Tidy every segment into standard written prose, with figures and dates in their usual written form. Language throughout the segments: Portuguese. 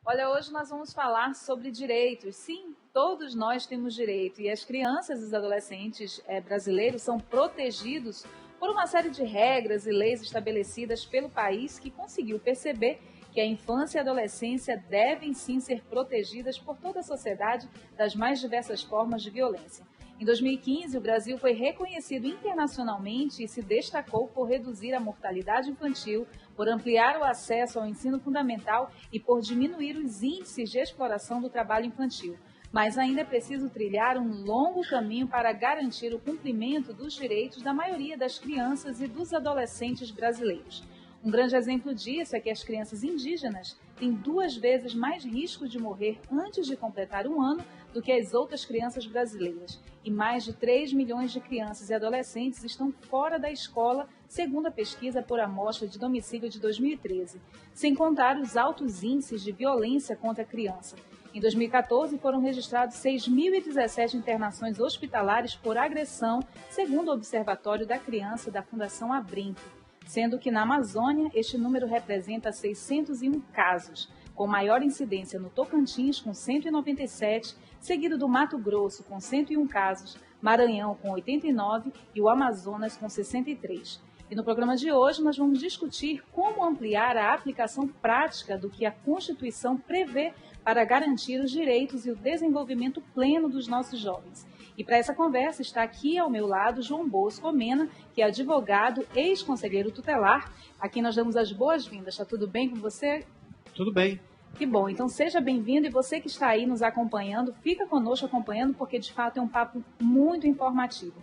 Olha, hoje nós vamos falar sobre direitos. Sim, todos nós temos direito e as crianças e os adolescentes brasileiros são protegidos por uma série de regras e leis estabelecidas pelo país que conseguiu perceber que a infância e a adolescência devem sim ser protegidas por toda a sociedade das mais diversas formas de violência. Em 2015, o Brasil foi reconhecido internacionalmente e se destacou por reduzir a mortalidade infantil, por ampliar o acesso ao ensino fundamental e por diminuir os índices de exploração do trabalho infantil. Mas ainda é preciso trilhar um longo caminho para garantir o cumprimento dos direitos da maioria das crianças e dos adolescentes brasileiros. Um grande exemplo disso é que as crianças indígenas têm 2 vezes mais risco de morrer antes de completar um ano do que as outras crianças brasileiras. E mais de 3 milhões de crianças e adolescentes estão fora da escola, segundo a pesquisa por amostra de domicílio de 2013, sem contar os altos índices de violência contra a criança. Em 2014, foram registrados 6.017 internações hospitalares por agressão, segundo o Observatório da Criança da Fundação Abrinq, sendo que na Amazônia este número representa 601 casos, com maior incidência no Tocantins, com 197, seguido do Mato Grosso, com 101 casos, Maranhão, com 89 e o Amazonas, com 63. E no programa de hoje nós vamos discutir como ampliar a aplicação prática do que a Constituição prevê para garantir os direitos e o desenvolvimento pleno dos nossos jovens. E para essa conversa está aqui ao meu lado João Bosco Mena, que é advogado, ex-conselheiro tutelar, a quem nós damos as boas-vindas. Está tudo bem com você? Tudo bem. Que bom, então seja bem-vindo e você que está aí nos acompanhando, fica conosco acompanhando porque de fato é um papo muito informativo.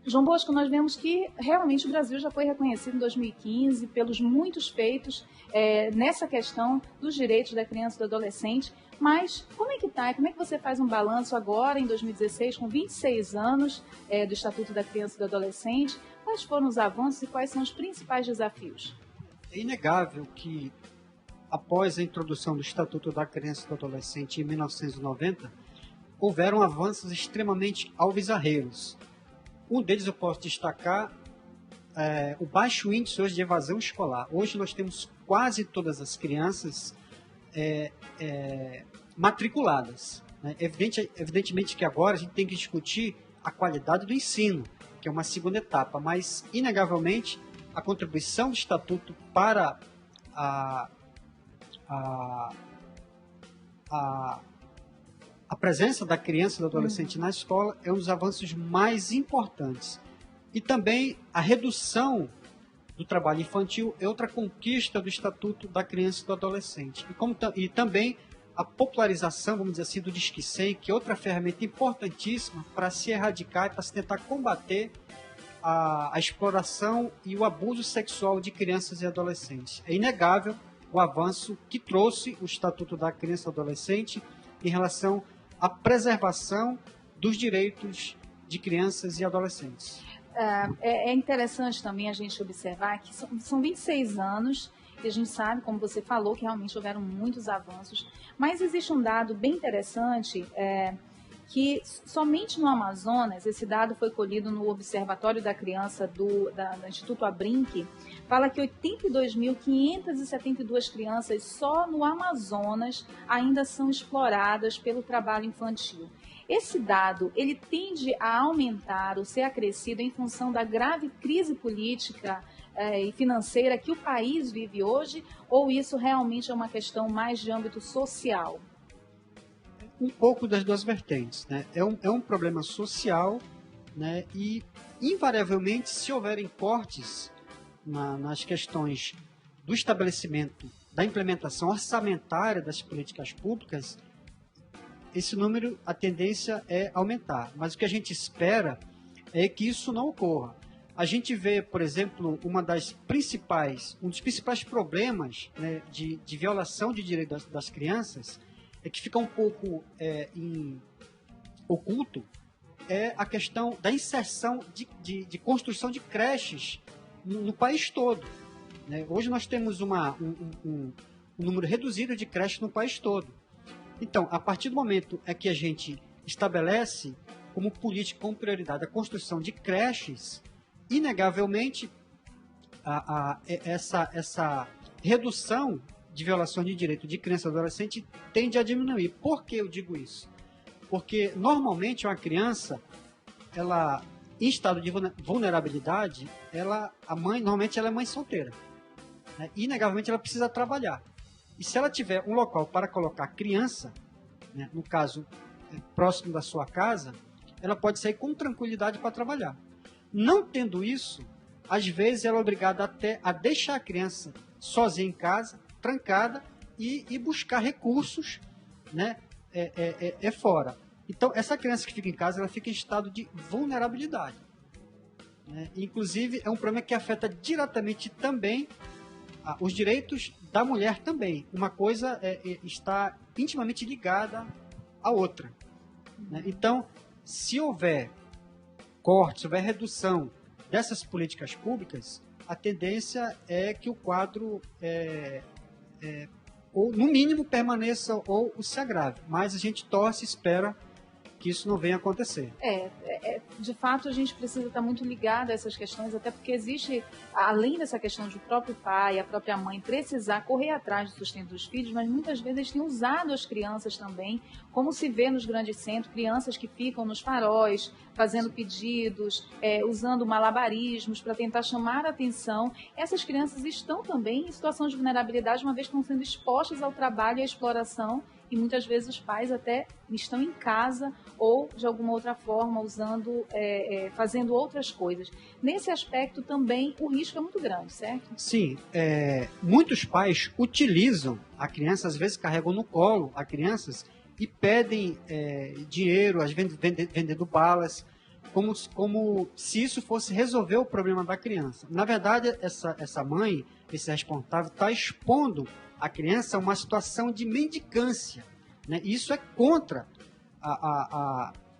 João Bosco, nós vemos que realmente o Brasil já foi reconhecido em 2015 pelos muitos feitos nessa questão dos direitos da criança e do adolescente, mas como é que está? Como é que você faz um balanço agora, em 2016, com 26 anos do Estatuto da Criança e do Adolescente? Quais foram os avanços e quais são os principais desafios? É inegável que, após a introdução do Estatuto da Criança e do Adolescente em 1990, houveram avanços extremamente alvisarreiros. Um deles eu posso destacar o baixo índice hoje de evasão escolar. Hoje nós temos quase todas as crianças matriculadas. Né? Evidentemente que agora a gente tem que discutir a qualidade do ensino, que é uma segunda etapa, mas inegavelmente a contribuição do Estatuto para a presença da criança e do adolescente na escola é um dos avanços mais importantes. E também a redução do trabalho infantil é outra conquista do Estatuto da Criança e do Adolescente. E também a popularização, vamos dizer assim, do Disque 100, que é outra ferramenta importantíssima para se erradicar e para se tentar combater a exploração e o abuso sexual de crianças e adolescentes. É inegável o avanço que trouxe o Estatuto da Criança e do Adolescente em relação à preservação dos direitos de crianças e adolescentes. É interessante também a gente observar que são 26 anos e a gente sabe, como você falou, que realmente houveram muitos avanços, mas existe um dado bem interessante que somente no Amazonas, esse dado foi colhido no Observatório da Criança do Instituto Abrinq, fala que 82.572 crianças só no Amazonas ainda são exploradas pelo trabalho infantil. Esse dado, ele tende a aumentar ou ser acrescido em função da grave crise política e financeira que o país vive hoje, ou isso realmente é uma questão mais de âmbito social? Um pouco das duas vertentes, né? É um problema social, né? E, invariavelmente, se houverem cortes nas questões do estabelecimento, da implementação orçamentária das políticas públicas, esse número, a tendência é aumentar. Mas o que a gente espera é que isso não ocorra. A gente vê, por exemplo, um dos principais problemas, né, de violação de direitos das crianças é que fica um pouco oculto, é a questão da inserção de construção de creches no país todo. Né? Hoje nós temos um número reduzido de creches no país todo. Então, a partir do momento que a gente estabelece como política, como prioridade, a construção de creches, inegavelmente essa redução de violação de direito de criança e adolescente tende a diminuir. Por que eu digo isso? Porque, normalmente, uma criança, ela, em estado de vulnerabilidade, a mãe, normalmente, ela é mãe solteira. Né? Inegavelmente, ela precisa trabalhar. E se ela tiver um local para colocar criança, né, no caso, próximo da sua casa, ela pode sair com tranquilidade para trabalhar. Não tendo isso, às vezes ela é obrigada até a deixar a criança sozinha em casa, trancada, e buscar recursos, né, fora. Então, essa criança que fica em casa, ela fica em estado de vulnerabilidade. Né? Inclusive, é um problema que afeta diretamente também os direitos da mulher também. Uma coisa está intimamente ligada à outra. Né? Então, se houver corte, se houver redução dessas políticas públicas, a tendência é que o quadro, ou no mínimo, permaneça ou se agrave. Mas a gente torce e espera que isso não venha a acontecer. De fato, a gente precisa estar muito ligado a essas questões, até porque existe, além dessa questão de o próprio pai, a própria mãe precisar correr atrás do sustento dos filhos, mas muitas vezes eles têm usado as crianças também, como se vê nos grandes centros, crianças que ficam nos faróis, fazendo pedidos, usando malabarismos para tentar chamar a atenção. Essas crianças estão também em situação de vulnerabilidade, uma vez que estão sendo expostas ao trabalho e à exploração, e muitas vezes os pais até estão em casa ou de alguma outra forma usando, fazendo outras coisas. Nesse aspecto também o risco é muito grande, certo? Sim, muitos pais utilizam a criança, às vezes carregam no colo a crianças e pedem dinheiro, às vezes vendendo balas, como se isso fosse resolver o problema da criança. Na verdade, essa mãe, esse responsável, está expondo a criança a uma situação de mendicância. Né? E isso é contra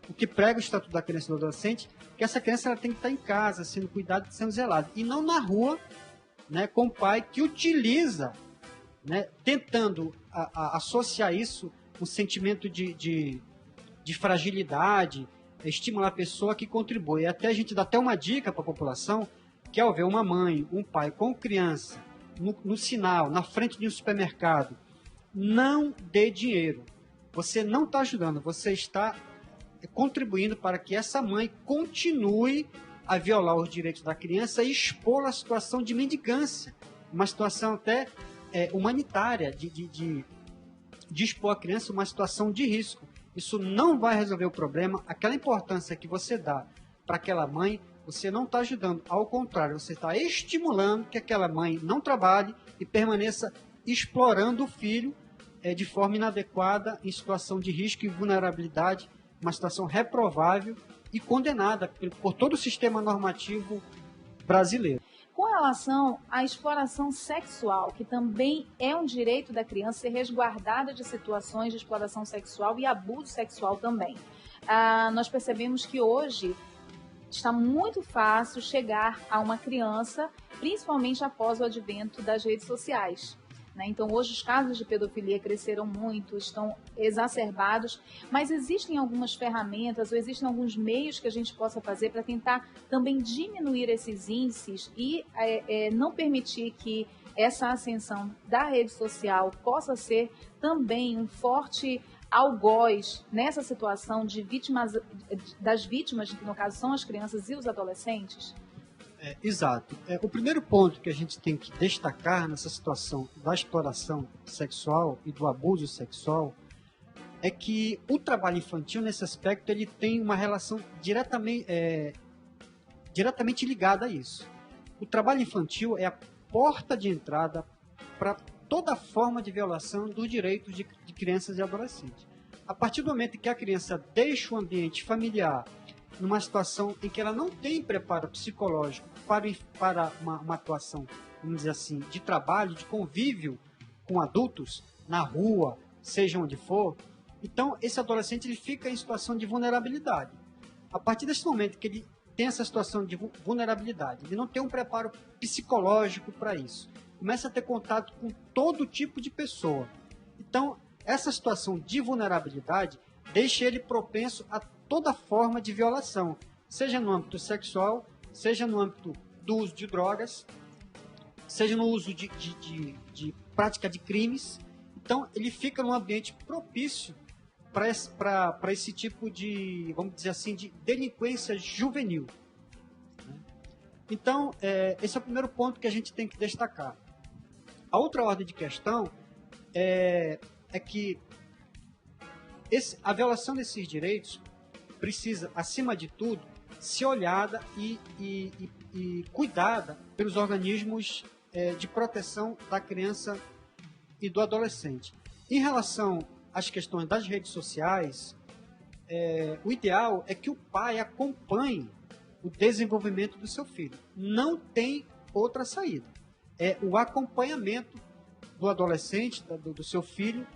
o que prega o Estatuto da Criança e do Adolescente, que essa criança ela tem que estar em casa, sendo cuidada, sendo zelada, e não na rua, né, com o pai que utiliza, né, tentando associar isso um sentimento de fragilidade, estimular a pessoa que contribui. Até a gente dá até uma dica para a população, que ao ver uma mãe, um pai com criança, no sinal, na frente de um supermercado, não dê dinheiro. Você não está ajudando, você está contribuindo para que essa mãe continue a violar os direitos da criança e expor a situação de mendicância, uma situação até humanitária, de expor a criança a uma situação de risco. Isso não vai resolver o problema. Aquela importância que você dá para aquela mãe, você não está ajudando. Ao contrário, você está estimulando que aquela mãe não trabalhe e permaneça explorando o filho de forma inadequada, em situação de risco e vulnerabilidade, uma situação reprovável e condenada por todo o sistema normativo brasileiro. Com relação à exploração sexual, que também é um direito da criança ser resguardada de situações de exploração sexual e abuso sexual também. Nós percebemos que hoje está muito fácil chegar a uma criança, principalmente após o advento das redes sociais. Né? Então, hoje os casos de pedofilia cresceram muito, estão exacerbados, mas existem algumas ferramentas ou existem alguns meios que a gente possa fazer para tentar também diminuir esses índices e não permitir que essa ascensão da rede social possa ser também um forte algoz nessa situação de das vítimas, que no caso são as crianças e os adolescentes? Exato. O primeiro ponto que a gente tem que destacar nessa situação da exploração sexual e do abuso sexual é que o trabalho infantil, nesse aspecto, ele tem uma relação diretamente ligada a isso. O trabalho infantil é a porta de entrada para toda forma de violação dos direitos de crianças e adolescentes. A partir do momento que a criança deixa o ambiente familiar numa situação em que ela não tem preparo psicológico para uma atuação, vamos dizer assim, de trabalho, de convívio com adultos, na rua, seja onde for, então esse adolescente ele fica em situação de vulnerabilidade. A partir desse momento que ele tem essa situação de vulnerabilidade, ele não tem um preparo psicológico para isso, começa a ter contato com todo tipo de pessoa. Então, essa situação de vulnerabilidade deixa ele propenso a toda forma de violação, seja no âmbito sexual, seja no âmbito do uso de drogas, seja no uso de prática de crimes. Então, ele fica num ambiente propício para esse tipo de, vamos dizer assim, de delinquência juvenil. Então, esse é o primeiro ponto que a gente tem que destacar. A outra ordem de questão é que a violação desses direitos precisa, acima de tudo, ser olhada e cuidada pelos organismos de proteção da criança e do adolescente. Em relação às questões das redes sociais, o ideal é que o pai acompanhe o desenvolvimento do seu filho. Não tem outra saída. É o acompanhamento do adolescente, do seu filho,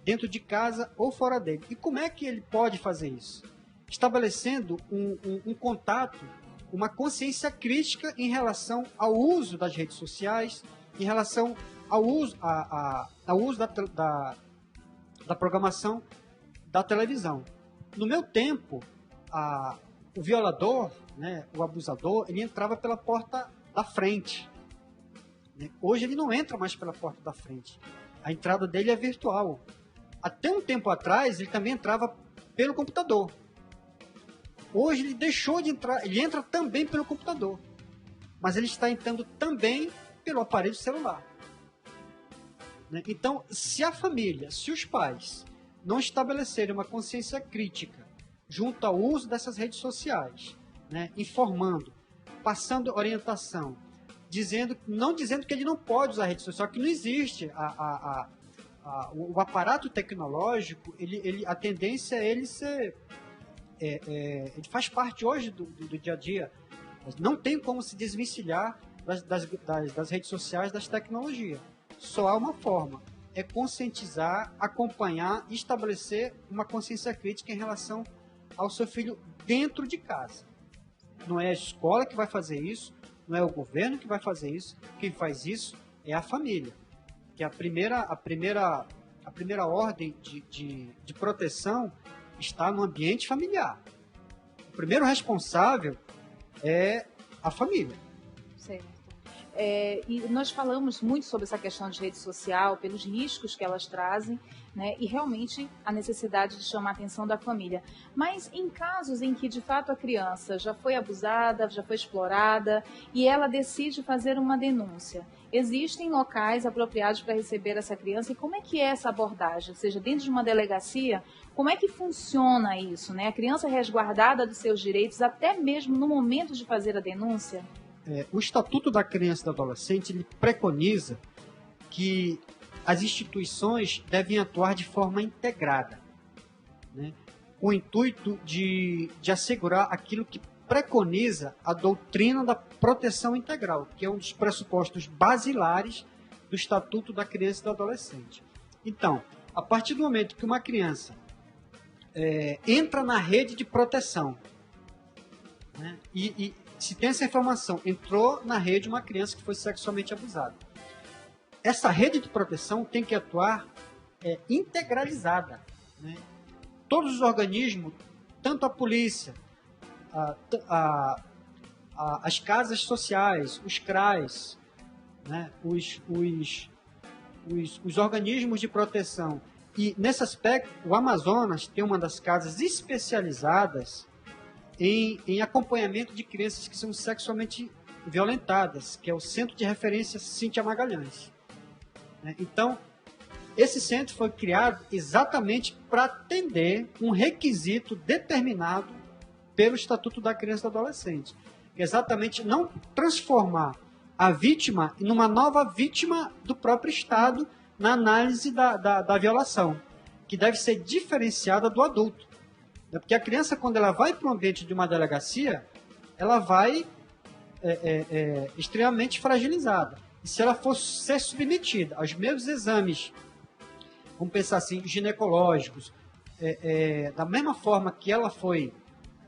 dentro de casa ou fora dele. E como é que ele pode fazer isso? Estabelecendo um contato, uma consciência crítica em relação ao uso das redes sociais, em relação ao uso, ao uso da programação da televisão. No meu tempo, o violador, né, o abusador, ele entrava pela porta da frente. Hoje ele não entra mais pela porta da frente. A entrada dele é virtual. Até um tempo atrás, ele também entrava pelo computador. Hoje ele deixou de entrar, ele entra também pelo computador. Mas ele está entrando também pelo aparelho celular. Então, se a família, se os pais não estabelecerem uma consciência crítica junto ao uso dessas redes sociais, né, informando, passando orientação, não dizendo que ele não pode usar a rede social, que não existe. O aparato tecnológico, a tendência é ele ser... ele faz parte hoje do dia a dia. Não tem como se desvencilhar das redes sociais, das tecnologias. Só há uma forma, é conscientizar, acompanhar e estabelecer uma consciência crítica em relação ao seu filho dentro de casa. Não é a escola que vai fazer isso, não é o governo que vai fazer isso, quem faz isso é a família. Que a primeira ordem de proteção está no ambiente familiar. O primeiro responsável é a família. Certo. E nós falamos muito sobre essa questão de rede social, pelos riscos que elas trazem, né, e realmente a necessidade de chamar a atenção da família. Mas em casos em que, de fato, a criança já foi abusada, já foi explorada, e ela decide fazer uma denúncia, existem locais apropriados para receber essa criança? E como é que é essa abordagem? Ou seja, dentro de uma delegacia, como é que funciona isso, né? A criança é resguardada dos seus direitos até mesmo no momento de fazer a denúncia? O Estatuto da Criança e do Adolescente ele preconiza que as instituições devem atuar de forma integrada, né, com o intuito de assegurar aquilo que preconiza a doutrina da proteção integral, que é um dos pressupostos basilares do Estatuto da Criança e do Adolescente. Então, a partir do momento que uma criança entra na rede de proteção, né, e se tem essa informação, entrou na rede uma criança que foi sexualmente abusada, essa rede de proteção tem que atuar integralizada, né? Todos os organismos, tanto a polícia, as casas sociais, os CRAs, né? os organismos de proteção. E, nesse aspecto, o Amazonas tem uma das casas especializadas em acompanhamento de crianças que são sexualmente violentadas, que é o Centro de Referência Cíntia Magalhães. Então, esse centro foi criado exatamente para atender um requisito determinado pelo Estatuto da Criança e do Adolescente, que é exatamente não transformar a vítima em uma nova vítima do próprio Estado na análise da violação, que deve ser diferenciada do adulto. Porque a criança, quando ela vai para o ambiente de uma delegacia, ela vai extremamente fragilizada. E se ela for ser submetida aos mesmos exames, vamos pensar assim, ginecológicos, da mesma forma que ela foi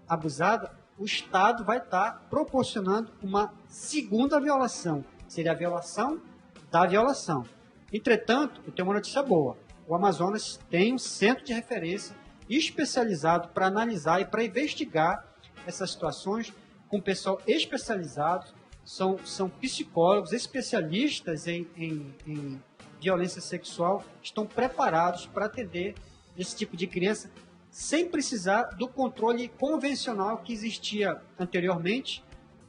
abusada, o Estado vai estar proporcionando uma segunda violação. Seria a violação da violação. Entretanto, eu tenho uma notícia boa. O Amazonas tem um centro de referência especializado para analisar e para investigar essas situações com pessoal especializado. São psicólogos especialistas em violência sexual estão preparados para atender esse tipo de criança sem precisar do controle convencional que existia anteriormente,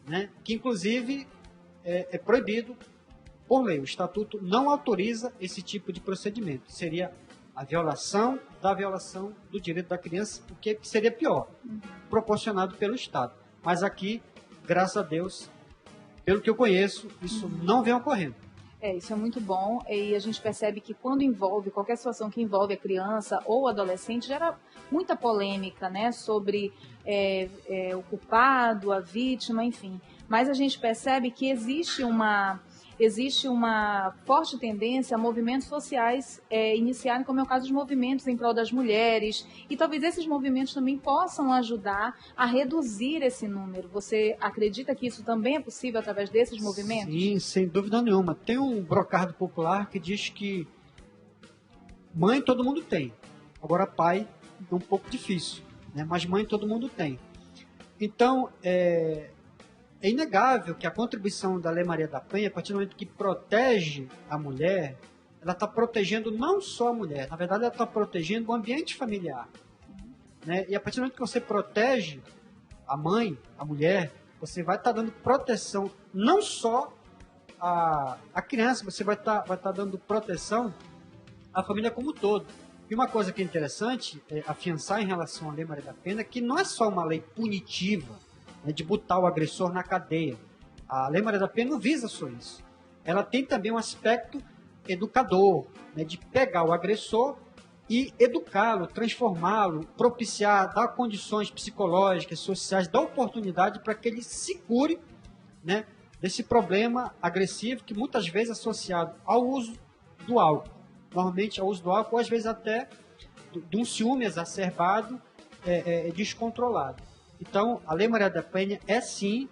né, que inclusive é proibido por lei. O Estatuto não autoriza esse tipo de procedimento. Seria a violação do direito da criança, o que seria pior, proporcionado pelo Estado. Mas aqui, graças a Deus, pelo que eu conheço, isso não vem ocorrendo. Isso é muito bom, e a gente percebe que quando envolve, qualquer situação que envolve a criança ou o adolescente, gera muita polêmica, né, sobre o culpado, a vítima, enfim. Mas a gente percebe que existe uma forte tendência a movimentos sociais iniciarem, como é o caso dos movimentos em prol das mulheres, e talvez esses movimentos também possam ajudar a reduzir esse número. Você acredita que isso também é possível através desses movimentos? Sim, sem dúvida nenhuma. Tem um brocardo popular que diz que mãe todo mundo tem, agora pai é um pouco difícil, né? Mas mãe todo mundo tem. Então, é inegável que a contribuição da Lei Maria da Penha, a partir do momento que protege a mulher, ela está protegendo não só a mulher, na verdade ela está protegendo o ambiente familiar, né? E a partir do momento que você protege a mãe, a mulher, você vai estar dando proteção não só à criança, você vai estar dando proteção à família como um todo. E uma coisa que é interessante é afiançar em relação à Lei Maria da Penha, que não é só uma lei punitiva, de botar o agressor na cadeia. A Lei Maria da Penha não visa só isso. Ela tem também um aspecto educador, né, de pegar o agressor e educá-lo, transformá-lo, propiciar, dar condições psicológicas, sociais, dar oportunidade para que ele se cure, né, desse problema agressivo que muitas vezes é associado ao uso do álcool. Normalmente ao uso do álcool, ou às vezes até de um ciúme exacerbado, descontrolado. Então, a Lei Maria da Penha é, sim,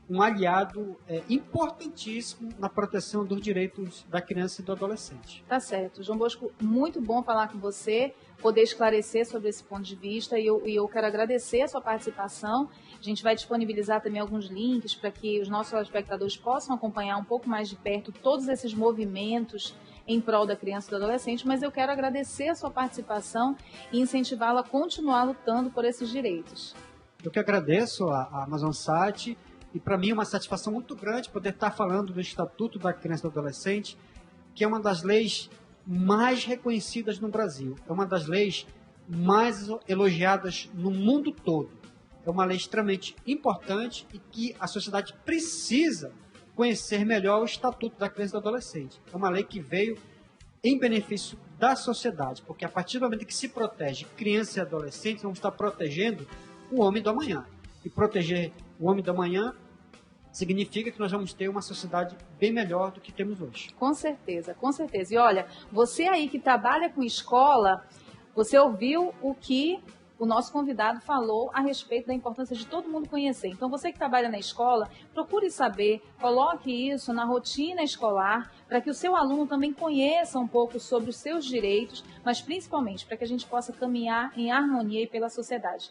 um aliado importantíssimo na proteção dos direitos da criança e do adolescente. Tá certo. João Bosco, muito bom falar com você, poder esclarecer sobre esse ponto de vista, e eu quero agradecer a sua participação. A gente vai disponibilizar também alguns links para que os nossos espectadores possam acompanhar um pouco mais de perto todos esses movimentos em prol da criança e do adolescente, mas eu quero agradecer a sua participação e incentivá-la a continuar lutando por esses direitos. Eu que agradeço a Amazonsat, e para mim é uma satisfação muito grande poder estar falando do Estatuto da Criança e do Adolescente, que é uma das leis mais reconhecidas no Brasil, é uma das leis mais elogiadas no mundo todo. É uma lei extremamente importante e que a sociedade precisa conhecer melhor o Estatuto da Criança e do Adolescente. É uma lei que veio em benefício da sociedade, porque a partir do momento que se protege criança e adolescente, vamos estar protegendo o homem do amanhã. E proteger o homem do amanhã significa que nós vamos ter uma sociedade bem melhor do que temos hoje. Com certeza, com certeza. E olha, você aí que trabalha com escola, você ouviu o que o nosso convidado falou a respeito da importância de todo mundo conhecer. Então, você que trabalha na escola, procure saber, coloque isso na rotina escolar, para que o seu aluno também conheça um pouco sobre os seus direitos, mas principalmente para que a gente possa caminhar em harmonia e pela sociedade.